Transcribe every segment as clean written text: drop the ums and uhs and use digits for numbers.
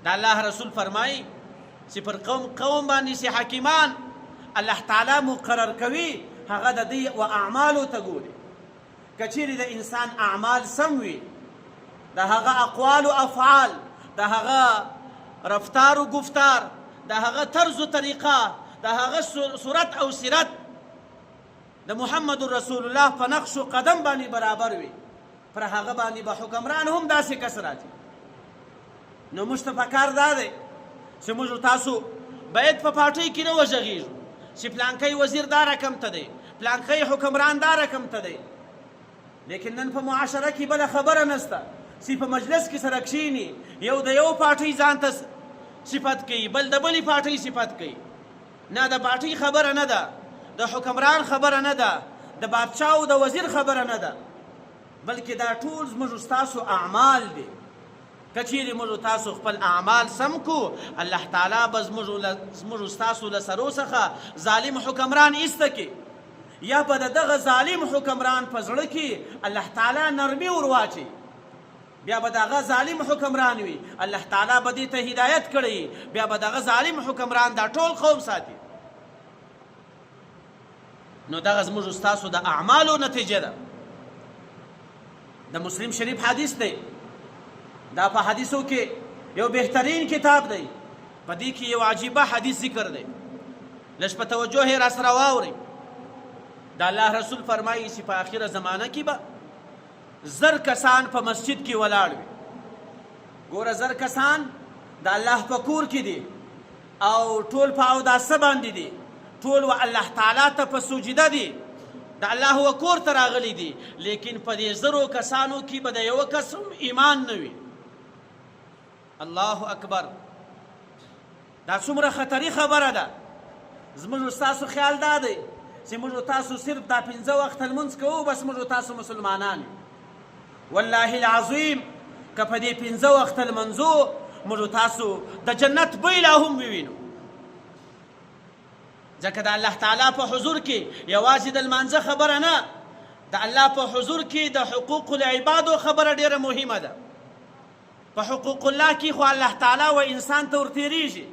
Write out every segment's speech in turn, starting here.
د الله رسول فرمایي چې پر قوم باندې چې حکیمان الله تعالی مقرر کوي هغه د دې و اعمالو ته ګوري. که چیرې د انسان اعمال سم وي، د هغه اقوال و افعال، د هغه رفتار و گفتار، د هغه طرز و طریقه، د هغه صورت او سیرت د محمد رسول الله په نقش و قدم باندې برابر وي، پر هغه باندې به حکمران هم داسې کس راځي. نو موږ ته پکار دا دی چې موږ تاسو باید په پارټۍ کې نه وغږېږو چې پلانکی وزیر دا رقم ته دی، پلانکی حکمران دا رقم ته دی. لیکن نن په معاشره کې بله خبره نشته چې په مجلس کې سره کښېني، یو د یو پارټۍ ځان ته صفت کوي، بل د بلې پارټۍ صفت کوي. نه د پارټۍ خبره نه ده، د حکمران خبره نه ده، د بادشاه او د وزیر خبره نه ده، بلکې دا ټول زموږ ستاسو اعمال دي. که چیرې موږ تاسو خپل اعمال سم کو، الله تعالی به زموږ ستاسو له سرو څخه ظالم حکمران ایسته کړي، یا به د دغه ظالم حکمران په زړه کې الله تعالی نرمي ور واچي. بیا به دغه ظالم حکمران وي، الله تعالی به دې ته هدایت کړی، بیا به دغه ظالم حکمران دا ټول قوم ساتي. نو دغه زموږ ستاسو د اعمالو نتیجه ده. د مسلم شریف حدیث دی، دا په حدیثو کې یو بهترین کتاب دی. په دې کې یو عجیبه حدیث ذکر دی، لږ په توجه یې راسره واورئ. د الله رسول فرمایي چې په آخره زمانه کې به 1000 کسان په مسجد کې ولاړ وي. ګوره 1000 کسان د الله په کور کې دي او ټول په اوداسه باندې دي، ټول و الله تعالی ته په سجده دي، د الله و کور ته راغلي دي، لیکن په دې 1000 کسانو کې به د یوه کس هم ایمان نه وي. الله اکبر! دا څومره خطري خبره ده. زموږ ستاسو خیال دا دی چې موږ تاسو صرف دا 5 وخته لمونځ کوو، بس موږ تاسو مسلمانان یو. والله العظیم که په دې 5 وخته لمنځو موږ تاسو د جنت بوی لا هم ووینو. ځکه د الله تعالی په حضور کې یوازې د لمانځه خبره نه، د الله په حضور کې د حقوق العبادو خبره ډیره مهمه ده. په حقوق الله کې خو الله تعالی و انسان ته ورتېرېږي.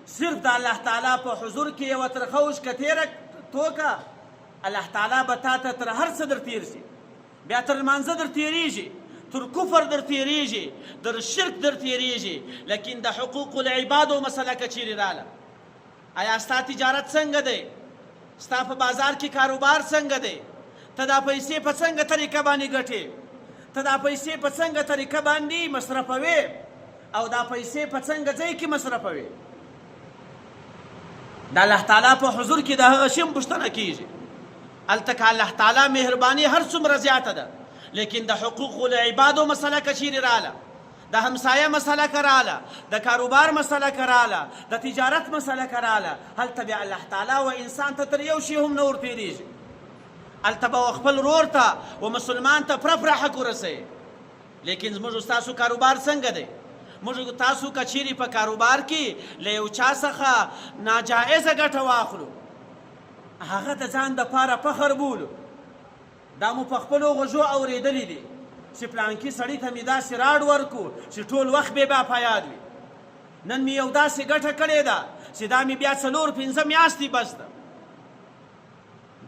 صرف د الله تعالی په حضور کې یوه ترخه اوښکه تېره توکه، الله تعالی به تا ته تر هر څه در تېر شي، بیا تر لمانځه در تېرېږي، تر کفر در تېرېږي، در شرک در تېرېږي. لیکن د حقوق العبادو مسله که چیرې راله، آیا ستا تجارت څنګه دی؟ ستا په بازار کې کاروبار څنګه دی؟ ته دا پیسې په څنګه طریقه باندې ګټې؟ ته دا پیسې په څنګه طریقه باندې مصرفوې؟ او دا پیسې په څنګه ځای کې مصرفوې؟ د الله تعالی په حضور کې د هغه شی پوښتنه کېږي. هلته که الله تعالی مهرباني هر څومره زیاته ده، لیکن د حقوق العبادو مسله که چیرې راله، د همسایه مسله که راله، د کاروبار مسله که راله، د تجارت مسله که راله، هلته بیا الله تعالی و انسان ته تر یو شي هم نه ورتېرېږي. هلته به خپل ورور ته و مسلمان ته پوره حق ورسوي. لیکن زموږ ستاسو کاروبار څنګه دی؟ موږ تاسو که چیرې په کاروبار کې له یو چا څخه ناجایزه ګټه واخلو، هغه د ځان دپاره فخر بولو. دا مو په خپلو غوږو اورېدلي دي چې پلانکي سړي ته مې داسې راډ ورکړو چې ټول وخت بې باپه یاد وي. نن مې یو داسې ګټه کړې ده چې دا مې بیا 4-5 میاشتې بس ده.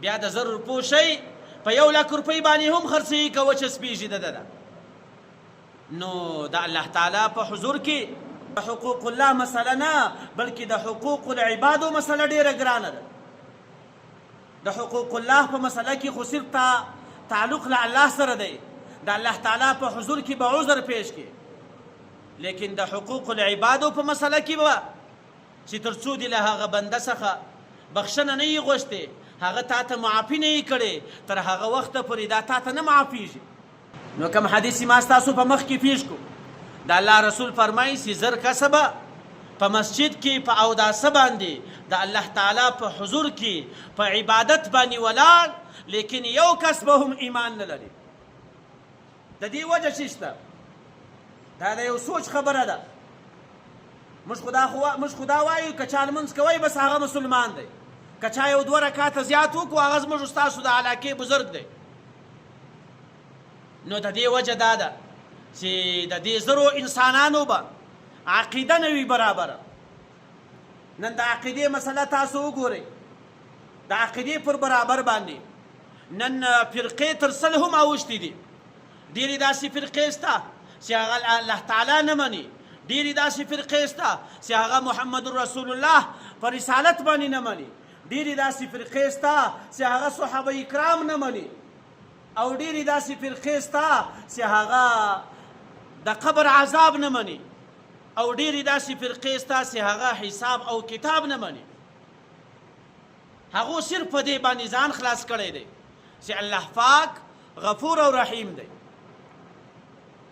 بیا د 1000 روپو شی په 1,00,000 روپۍ باندې هم خرڅوي که وچسپېږي د ده. نو د الله تعالی په حضور کې د حقوق الله مسله نه، بلکې د حقوق العبادو مسله ډیره ګرانه ده. د حقوق الله په مسله کې خو صرف تعلق له الله سره دی، د الله تعالی په حضور کې به عذر پیش کړي. لیکن د حقوق العبادو په مسله کې به چې تر څو دې له هغه بنده څخه بخښنه نه یې غوښتې، هغه تا ته معافي نه یې کړې، تر هغه وخته پورې دا تا ته نه معافیږي. نو کوم حدیث ما ستاسو په مخ کې پیش کو، د الله رسول فرمایي چې 1000 کسه به په مسجد کې په اوداسه باندې د الله تعالی په حضور کې په عبادت باندې ولاړ، لیکن یو کس به هم ایمان نه لري. د دې وجه څه شته؟ دا د یو سوچ خبره ده. موږ خدا وایو که چا لمونځ کوئ بس هغه مسلمان دی، که چا یو 2 رکعاته زیات وکړو هغه زموږ ستاسو د علاقې بزرګ دی. نو د دې وجه دا ده چې د دې 1000 انسانانو به عقیده نه وي برابره. نن د عقیدې مسله تاسو وګورئ، د عقیدې پر برابر باندې نن فرقې تر سل هم اوښتې دي. ډېرې داسې فرقې شته چې هغه الله تعالی نه مني، ډېرې داسې فرقې شته چې هغه محمد رسول الله په رسالت باندې نه مني، ډېرې داسې فرقې شته چې هغه صحابه کرام نه مني، او ډېرې داسې فرقې شته چې هغه د قبر عذاب نه مني، او ډېرې داسې فرقې شته چې هغه حساب او کتاب نه مني. هغو صرف په دې باندې ځان خلاص کړی دی چې الله پاک غفور او رحیم دی.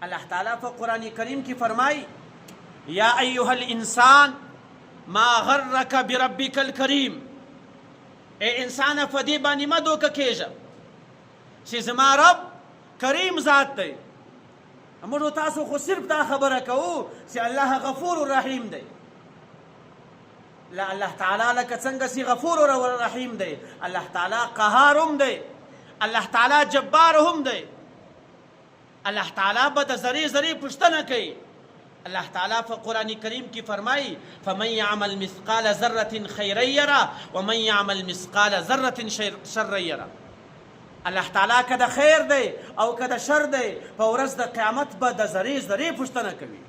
الله تعالی په قرآن کریم کې فرمایي یا ایها الانسان ما غرک بربک الکریم، ای انسانه په دې باندې مه دوکه کېږه چې زما رب کریم ذات دی. موږ تاسو خو صرف دا خبره کوو چې الله غفور رحیم دی. لا، الله تعالی لکه څنګه چې غفور او رحیم دی، الله تعالی قهار هم دی، الله تعالی جبار هم دی. الله تعالی به د ذرې ذرې پوښتنه کوي. الله تعالی په قرآن کریم کې فرمایي فمن یعمل مثقال ذرة خیرا یره ومن یعمل مثقال ذرة شرا یره. الله تعالی که د خیر دی او که د شر دی په ورځ د قیامت به د ذرې ذرې پوښتنه کوي.